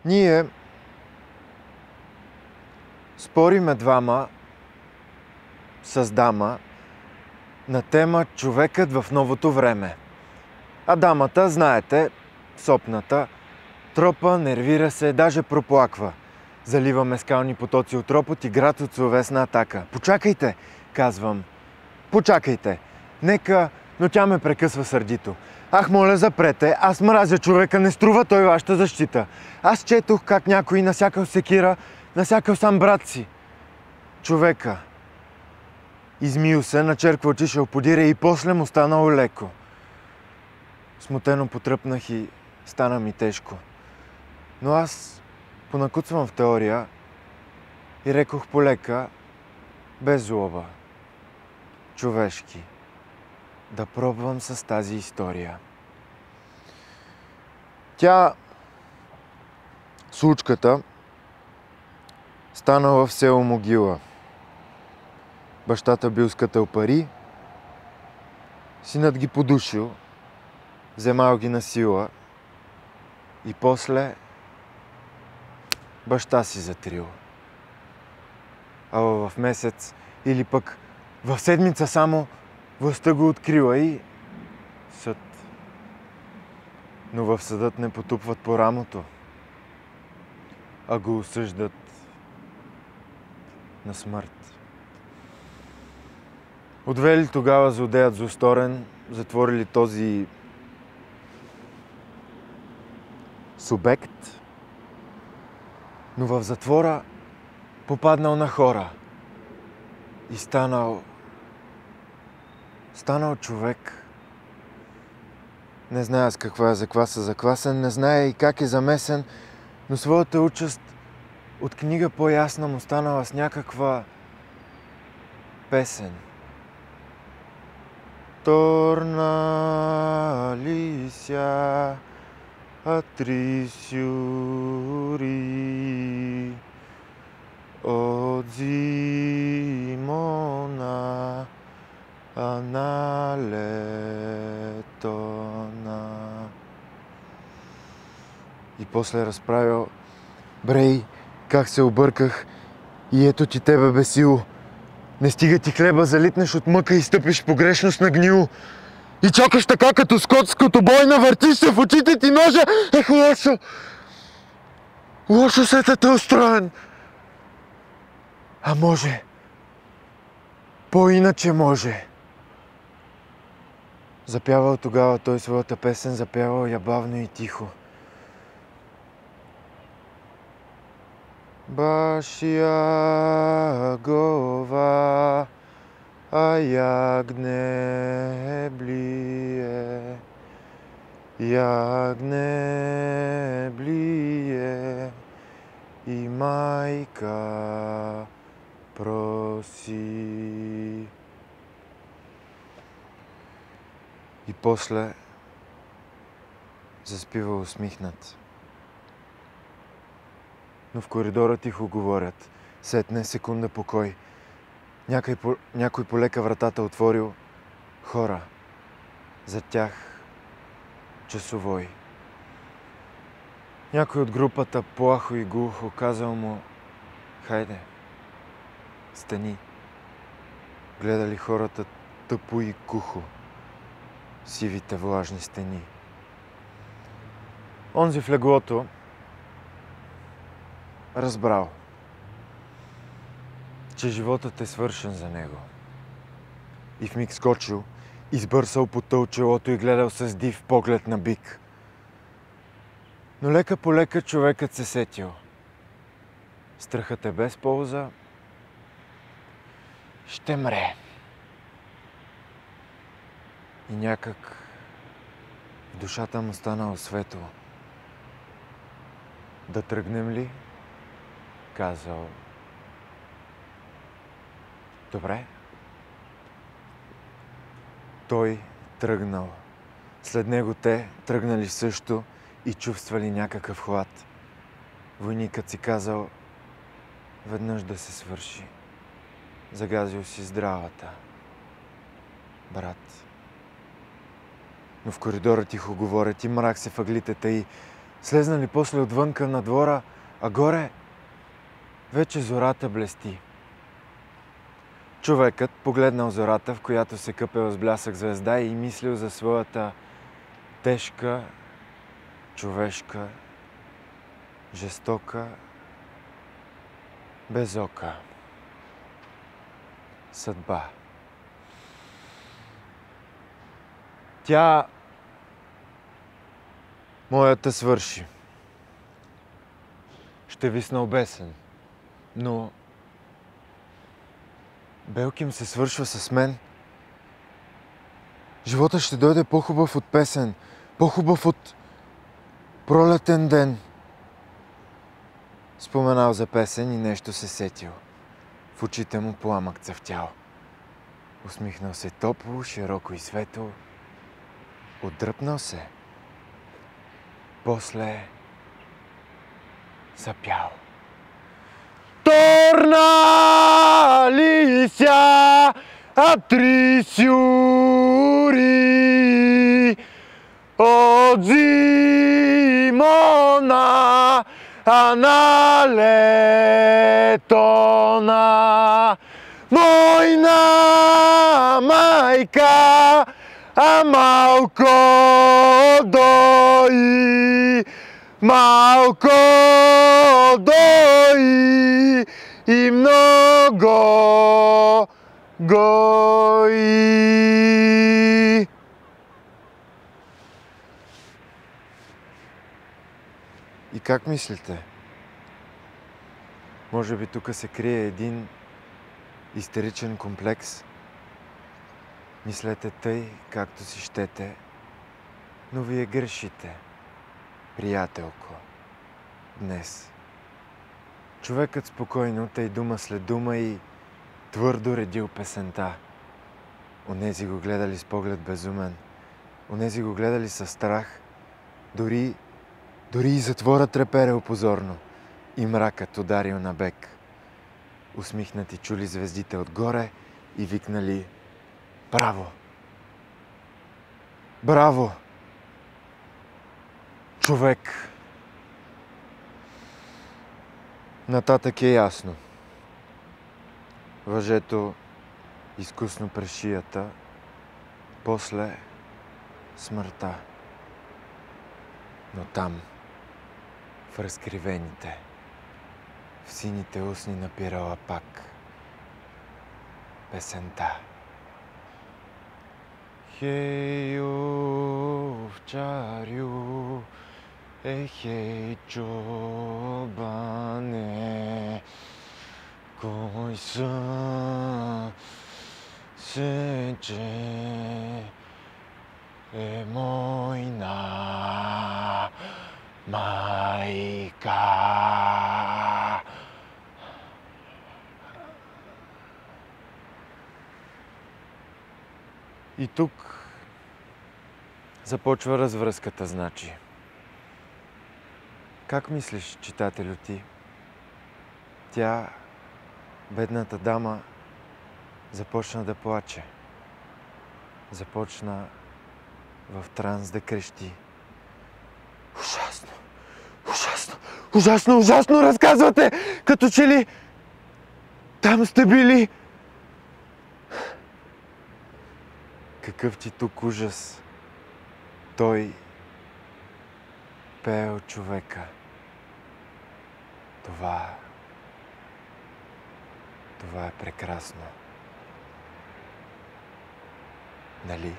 Ние спориме двама с дама на тема човекът в новото време. А дамата, знаете, сопната, тропа, нервира се, даже проплаква. Заливаме скални потоци от ропот и град от словесна атака. Почакайте, казвам. Почакайте. Нека, но тя ме прекъсва сърдито. Ах, моля, запрете, аз мразя човека, не струва той вашата защита. Аз четох как някой насякал секира, насякал сам брат си. Човека. Измил се, начерква очи, подире и после му станало леко. Смутено потръпнах и стана ми тежко. Но аз понакуцвам в теория и рекох полека, без злоба, човешки, да пробвам с тази история. Тя, случката, станала в село Могила. Бащата бил скътал пари, синът ги подушил, вземал ги на сила и после баща си затрил. Ала в месец или пък в седмица само властта го открила и съд. Но в съдът не потупват по рамото, а го осъждат на смърт. Отвели тогава злодеят злосторен, затворили този субект, но в затвора попаднал на хора и станал човек. Не зная с каква закваса заквасен, не зная и как е замесен, но своята участ от книга по-ясна му станала с някаква песен. Торнали ся атрисюри от зимона на летона. И после разправил: брей, как се обърках и ето ти тебе бесило. Не стига ти хлеба, залитнеш от мъка и стъпиш погрешност на гнило. И чакаш така като скот с котобойна, въртиш се в очите ти ножа. Ех, лошо! Лошо светът е устроен. А може. По-иначе може. Запявал тогава той своята песен, запявал я бавно и тихо. Башиагова, а ягне блие, ягне блие и майка проси. И после заспива усмихнат. Но в коридора тихо говорят. Сетне секунда покой. Някой полека вратата отворил. Хора. За тях часовой. Някой от групата плахо и глухо казал му: хайде, стани. Гледали хората тъпо и кухо сивите влажни стени. Онзи в леглото разбрал, че животът е свършен за него. И в миг скочил, избърсал по тълчелото и гледал с див поглед на бик. Но лека по лека човекът се сетил. Страхът е без полза, ще мре. И някак в душата му станало светло. Да тръгнем ли? Казал. Добре. Той тръгнал. След него те тръгнали също и чувствали някакъв хлад. Войникът си казал: веднъж да се свърши. Загазил си здравата. Брат. Но в коридора тихо говорят и мрак се въглите тъй. Слезнали после отвънка на двора, а горе вече зората блести. Човекът погледнал зората, в която се къпела с блясък звезда и мислил за своята тежка, човешка, жестока, безока съдба. Тя, моята, свърши. Ще висна обесен, но Белким се свършва с мен. Животът ще дойде по-хубав от песен, по-хубав от пролетен ден. Споменал за песен и нещо се сетил. В очите му пламък цъфтял. Усмихнал се топло, широко и светло. Отдръпнал се. После запял. Tornali sia a Trisiuri, o zimona analetona, mojna majka a malko doji, malko doji i mnogo гои. И как мислите? Може би тук се крие един истеричен комплекс. Мислете тъй, както си щете, но вие грешите, приятелко, днес. Човекът спокойно, тъй дума след дума и твърдо редил песента. Онези го гледали с поглед безумен, онези го гледали със страх, дори и затвора треперел позорно и мракът ударил на бек. Усмихнати чули звездите отгоре и викнали: браво! Браво! Човек! Нататък е ясно. Въжето изкусно през шията, после смъртта. Но там, в разкривените, в сините устни напирала пак песента. Хей, овчарю, хей, чобане, кой сън сече е мойна майка. И тук започва развръзката, значи. Как мислиш, читателю ти? Тя, бедната дама, започна да плаче. Започна в транс да крещи. Ужасно! Ужасно! Ужасно! Ужасно разказвате! Като че ли там сте били. Какъв ти тук ужас! Той пеел човека. Това е прекрасно. Нали?